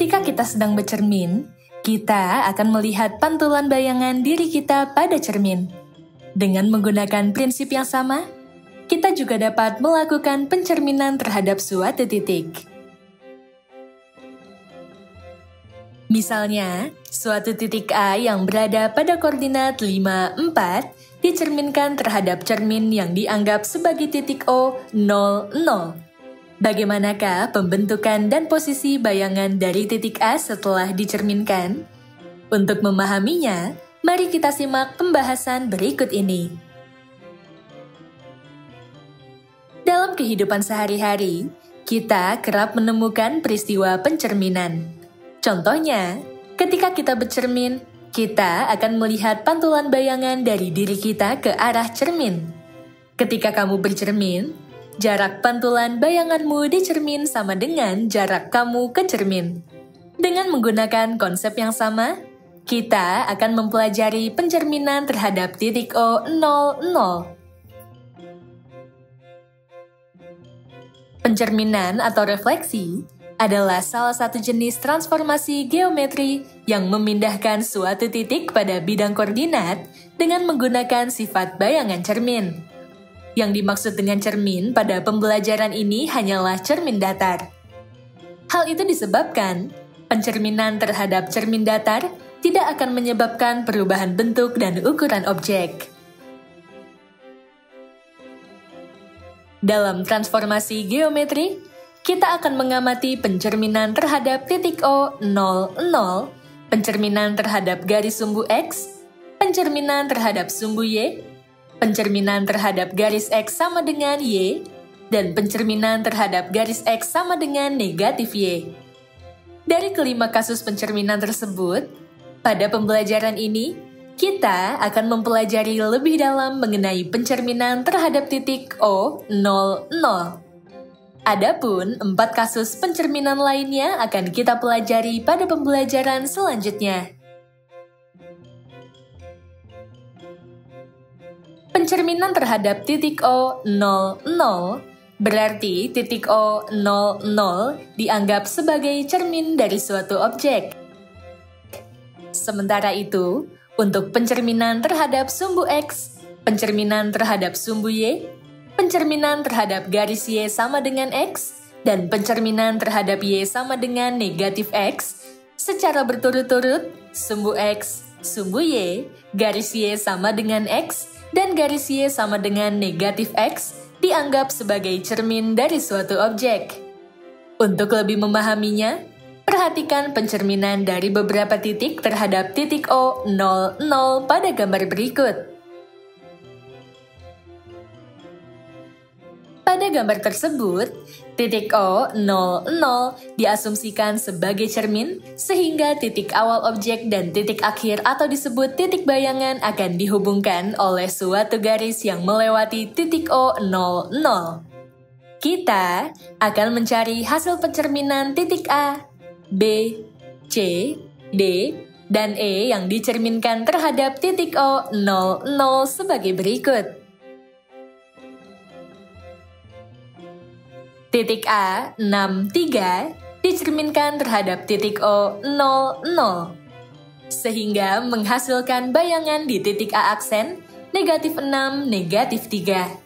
Ketika kita sedang bercermin, kita akan melihat pantulan bayangan diri kita pada cermin. Dengan menggunakan prinsip yang sama, kita juga dapat melakukan pencerminan terhadap suatu titik. Misalnya, suatu titik A yang berada pada koordinat 5, 4 dicerminkan terhadap cermin yang dianggap sebagai titik O, 0, 0. Bagaimanakah pembentukan dan posisi bayangan dari titik A setelah dicerminkan? Untuk memahaminya, mari kita simak pembahasan berikut ini. Dalam kehidupan sehari-hari, kita kerap menemukan peristiwa pencerminan. Contohnya, ketika kita bercermin, kita akan melihat pantulan bayangan dari diri kita ke arah cermin. Ketika kamu bercermin, jarak pantulan bayanganmu di cermin sama dengan jarak kamu ke cermin. Dengan menggunakan konsep yang sama, kita akan mempelajari pencerminan terhadap titik O, 0, 0. Pencerminan atau refleksi adalah salah satu jenis transformasi geometri yang memindahkan suatu titik pada bidang koordinat dengan menggunakan sifat bayangan cermin. Yang dimaksud dengan cermin pada pembelajaran ini hanyalah cermin datar. Hal itu disebabkan pencerminan terhadap cermin datar tidak akan menyebabkan perubahan bentuk dan ukuran objek. Dalam transformasi geometri, kita akan mengamati pencerminan terhadap titik O, 0, 0, pencerminan terhadap garis sumbu X, pencerminan terhadap sumbu Y, pencerminan terhadap garis X sama dengan Y, dan pencerminan terhadap garis X sama dengan negatif Y. Dari kelima kasus pencerminan tersebut, pada pembelajaran ini, kita akan mempelajari lebih dalam mengenai pencerminan terhadap titik O, 0, 0. Adapun 4 kasus pencerminan lainnya akan kita pelajari pada pembelajaran selanjutnya. Pencerminan terhadap titik O, 0, 0 berarti titik O, 0, 0 dianggap sebagai cermin dari suatu objek. Sementara itu, untuk pencerminan terhadap sumbu X, pencerminan terhadap sumbu Y, pencerminan terhadap garis Y sama dengan X, dan pencerminan terhadap Y sama dengan negatif X, secara berturut-turut, sumbu X, sumbu Y, garis Y sama dengan X, dan garis Y sama dengan negatif X dianggap sebagai cermin dari suatu objek. Untuk lebih memahaminya, perhatikan pencerminan dari beberapa titik terhadap titik O, 0, 0 pada gambar berikut. Pada gambar tersebut, titik O, 0, 0 diasumsikan sebagai cermin sehingga titik awal objek dan titik akhir atau disebut titik bayangan akan dihubungkan oleh suatu garis yang melewati titik O, 0, 0. Kita akan mencari hasil pencerminan titik A, B, C, D, dan E yang dicerminkan terhadap titik O, 0, 0 sebagai berikut. Titik A, 6, 3 dicerminkan terhadap titik O, 0, 0. Sehingga menghasilkan bayangan di titik A aksen, negatif 6, negatif 3.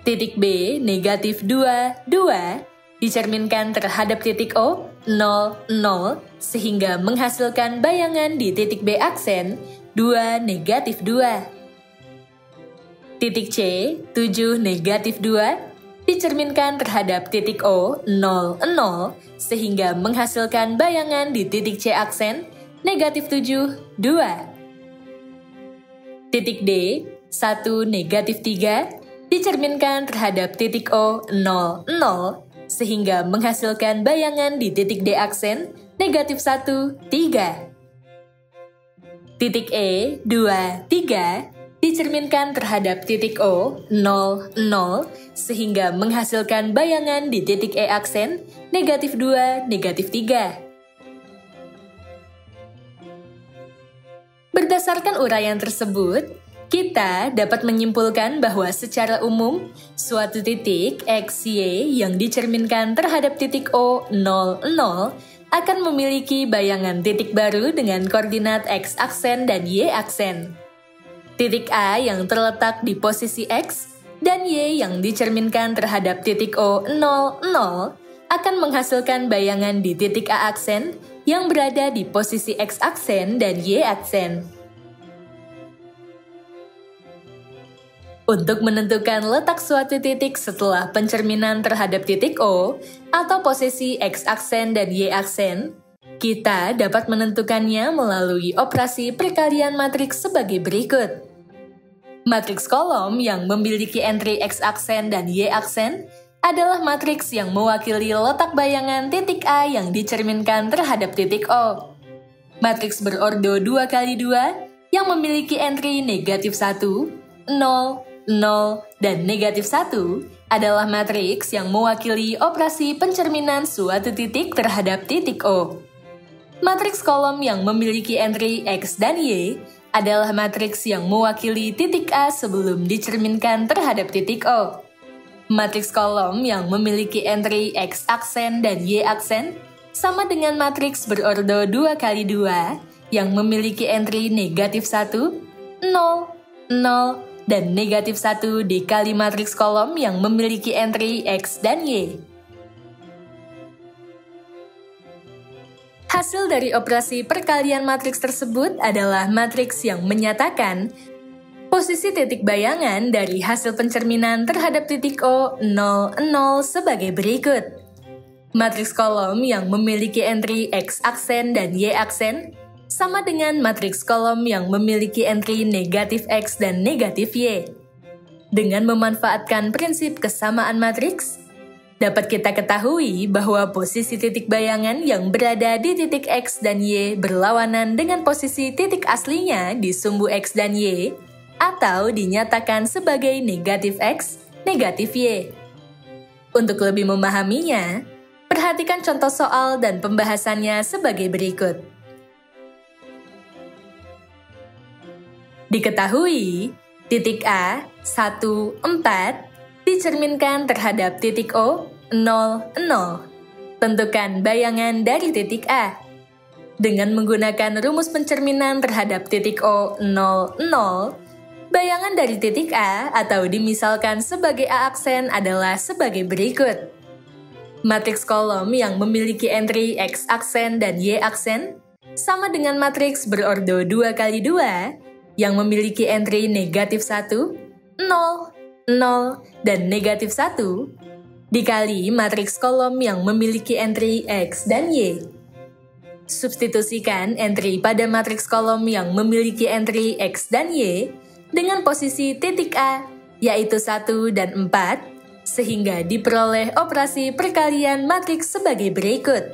Titik B, negatif 2, 2 dicerminkan terhadap titik O, 0, 0, sehingga menghasilkan bayangan di titik B aksen, 2, negatif 2. Titik C, 7, negatif 2 dicerminkan terhadap titik O, 0, 0, sehingga menghasilkan bayangan di titik C aksen, negatif 7, 2. Titik D, 1, negatif 3, dicerminkan terhadap titik O, 0, 0, sehingga menghasilkan bayangan di titik D aksen, negatif 1, 3. Titik E, 2, 3, dicerminkan terhadap titik O, 0, 0, sehingga menghasilkan bayangan di titik E aksen, negatif 2, negatif 3. Berdasarkan uraian tersebut, Kita dapat menyimpulkan bahwa secara umum, suatu titik x, y yang dicerminkan terhadap titik O, 0, 0 akan memiliki bayangan titik baru dengan koordinat x aksen dan y aksen. Titik A yang terletak di posisi x dan y yang dicerminkan terhadap titik O, 0, 0 akan menghasilkan bayangan di titik A aksen yang berada di posisi x aksen dan y aksen. Untuk menentukan letak suatu titik setelah pencerminan terhadap titik O atau posisi X aksen dan Y aksen, kita dapat menentukannya melalui operasi perkalian matriks sebagai berikut. Matriks kolom yang memiliki entry X aksen dan Y aksen adalah matriks yang mewakili letak bayangan titik A yang dicerminkan terhadap titik O. Matriks berordo 2x2 yang memiliki entry negatif 1, 0, 0, dan negatif 1 adalah matriks yang mewakili operasi pencerminan suatu titik terhadap titik O. Matriks kolom yang memiliki entry X dan Y adalah matriks yang mewakili titik A sebelum dicerminkan terhadap titik O. Matriks kolom yang memiliki entry X aksen dan Y aksen sama dengan matriks berordo 2x2 yang memiliki entry negatif 1, 0, 0, dan negatif 1 dikali matriks kolom yang memiliki entry X dan Y. Hasil dari operasi perkalian matriks tersebut adalah matriks yang menyatakan posisi titik bayangan dari hasil pencerminan terhadap titik O, 0, 0 sebagai berikut. Matriks kolom yang memiliki entry X aksen dan Y aksen sama dengan matriks kolom yang memiliki entry negatif X dan negatif Y. Dengan memanfaatkan prinsip kesamaan matriks, dapat kita ketahui bahwa posisi titik bayangan yang berada di titik X dan Y berlawanan dengan posisi titik aslinya di sumbu X dan Y, atau dinyatakan sebagai negatif X, negatif Y. Untuk lebih memahaminya, perhatikan contoh soal dan pembahasannya sebagai berikut. Diketahui, titik A, 1, 4 dicerminkan terhadap titik O, 0, 0. Tentukan bayangan dari titik A. Dengan menggunakan rumus pencerminan terhadap titik O, 0, 0, bayangan dari titik A atau dimisalkan sebagai A aksen adalah sebagai berikut. Matriks kolom yang memiliki entry X aksen dan Y aksen sama dengan matriks berordo 2x2 yang memiliki entry negatif 1, 0, 0, dan negatif 1, dikali matriks kolom yang memiliki entry X dan Y. Substitusikan entry pada matriks kolom yang memiliki entry X dan Y dengan posisi titik A, yaitu 1 dan 4, sehingga diperoleh operasi perkalian matriks sebagai berikut.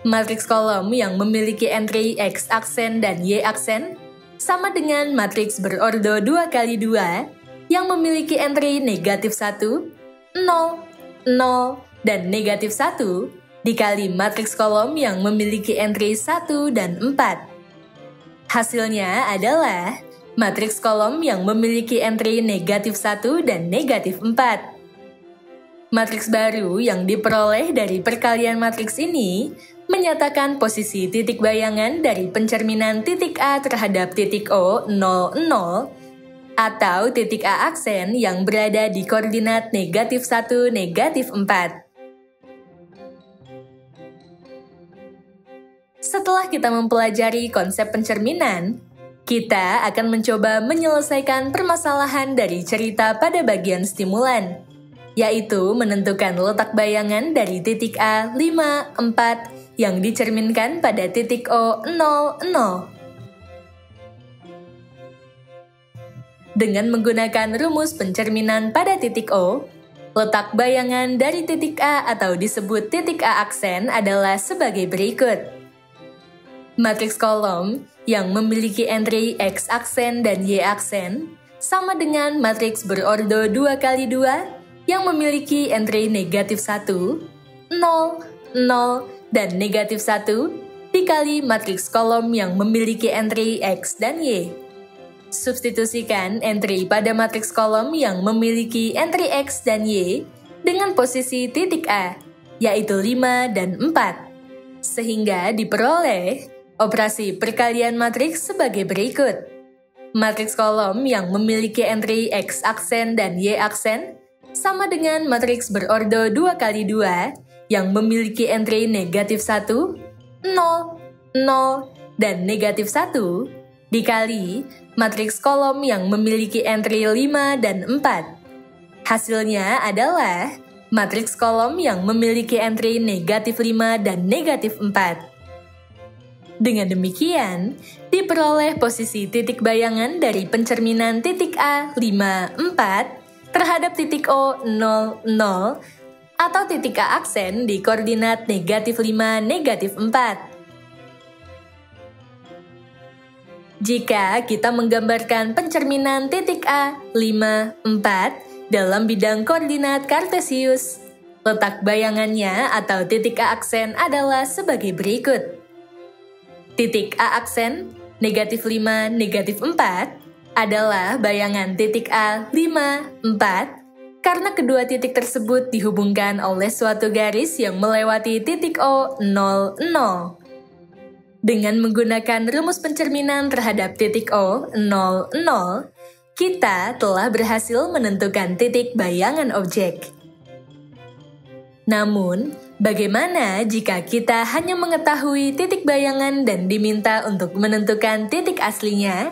Matriks kolom yang memiliki entry X aksen dan Y aksen sama dengan matriks berordo 2x2 yang memiliki entry negatif 1, 0, 0, dan negatif 1 dikali matriks kolom yang memiliki entry 1 dan 4. Hasilnya adalah matriks kolom yang memiliki entry negatif 1 dan negatif 4. Matriks baru yang diperoleh dari perkalian matriks ini menyatakan posisi titik bayangan dari pencerminan titik A terhadap titik O, 0, 0, atau titik A aksen yang berada di koordinat negatif 1, negatif 4. Setelah kita mempelajari konsep pencerminan, kita akan mencoba menyelesaikan permasalahan dari cerita pada bagian stimulan, yaitu menentukan letak bayangan dari titik A, 5, 4, yang dicerminkan pada titik O, 0, 0. Dengan menggunakan rumus pencerminan pada titik O, letak bayangan dari titik A atau disebut titik A aksen adalah sebagai berikut. Matriks kolom yang memiliki entry X aksen dan Y aksen sama dengan matriks berordo 2x2 yang memiliki entry negatif 1, 0, 0, dan negatif 1 dikali matriks kolom yang memiliki entry X dan Y. Substitusikan entry pada matriks kolom yang memiliki entry X dan Y dengan posisi titik A, yaitu 5 dan 4. Sehingga diperoleh operasi perkalian matriks sebagai berikut. Matriks kolom yang memiliki entry X aksen dan Y aksen sama dengan matriks berordo 2x2 yang memiliki entry negatif 1, 0, 0, dan negatif 1 dikali matriks kolom yang memiliki entry 5 dan 4. Hasilnya adalah matriks kolom yang memiliki entry negatif 5 dan negatif 4. Dengan demikian, diperoleh posisi titik bayangan dari pencerminan titik A 5, 4 terhadap titik O 0, 0 atau titik A aksen di koordinat negatif 5, negatif 4. Jika kita menggambarkan pencerminan titik A 5, 4 dalam bidang koordinat Kartesius, letak bayangannya atau titik A aksen adalah sebagai berikut. Titik A aksen, negatif 5, negatif 4, adalah bayangan titik A 5, 4, karena kedua titik tersebut dihubungkan oleh suatu garis yang melewati titik O 0, 0. Dengan menggunakan rumus pencerminan terhadap titik O 0, 0, kita telah berhasil menentukan titik bayangan objek. Namun, bagaimana jika kita hanya mengetahui titik bayangan dan diminta untuk menentukan titik aslinya?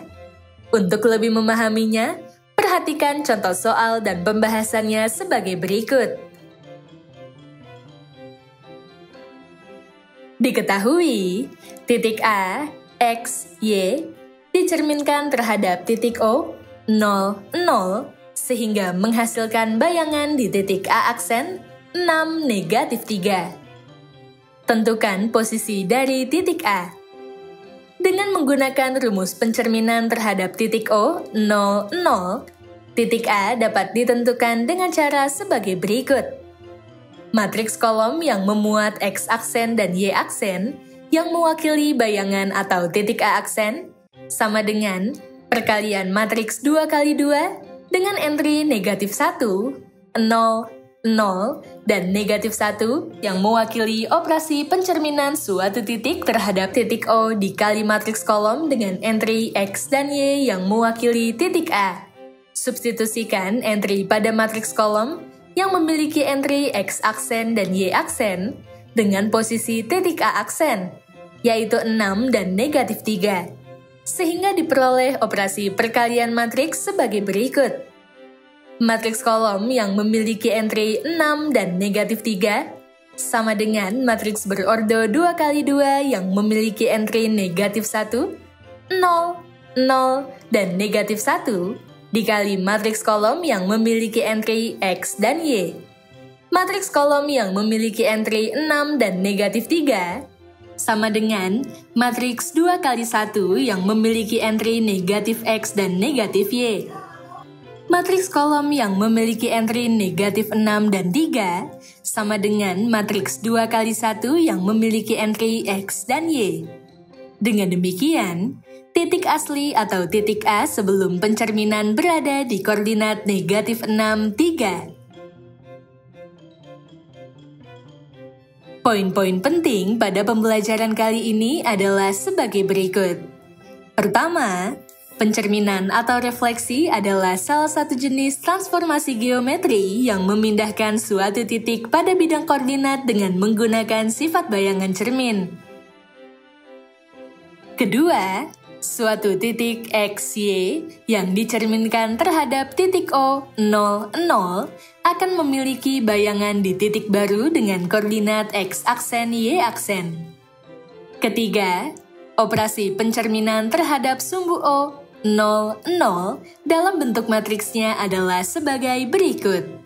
Untuk lebih memahaminya, perhatikan contoh soal dan pembahasannya sebagai berikut. Diketahui, titik A, X, Y dicerminkan terhadap titik O, 0, 0, sehingga menghasilkan bayangan di titik A aksen 6, negatif 3. Tentukan posisi dari titik A. Dengan menggunakan rumus pencerminan terhadap titik O, 0, 0, titik A dapat ditentukan dengan cara sebagai berikut. Matriks kolom yang memuat X aksen dan Y aksen yang mewakili bayangan atau titik A aksen sama dengan perkalian matriks 2x2 dengan entry negatif 1, 0, 0, dan negatif 1 yang mewakili operasi pencerminan suatu titik terhadap titik O dikali matriks kolom dengan entry X dan Y yang mewakili titik A. Substitusikan entry pada matriks kolom yang memiliki entry X aksen dan Y aksen dengan posisi titik A aksen, yaitu 6 dan negatif 3. Sehingga diperoleh operasi perkalian matriks sebagai berikut. Matriks kolom yang memiliki entry 6 dan negatif 3 sama dengan matriks berordo 2x2 yang memiliki entry negatif 1, 0, 0, dan negatif 1 dikali matriks kolom yang memiliki entry X dan Y. Matriks kolom yang memiliki entry 6 dan negatif 3 sama dengan matriks 2x1 yang memiliki entry negatif X dan negatif Y. Matriks kolom yang memiliki entry negatif 6 dan 3 sama dengan matriks 2x1 yang memiliki entry X dan Y. Dengan demikian, titik asli atau titik A sebelum pencerminan berada di koordinat negatif 6, 3. Poin-poin penting pada pembelajaran kali ini adalah sebagai berikut. Pertama, pencerminan atau refleksi adalah salah satu jenis transformasi geometri yang memindahkan suatu titik pada bidang koordinat dengan menggunakan sifat bayangan cermin. Kedua, suatu titik X, Y yang dicerminkan terhadap titik O, 0, 0 akan memiliki bayangan di titik baru dengan koordinat X aksen, Y aksen. Ketiga, operasi pencerminan terhadap sumbu O, 0, 0 dalam bentuk matriksnya adalah sebagai berikut.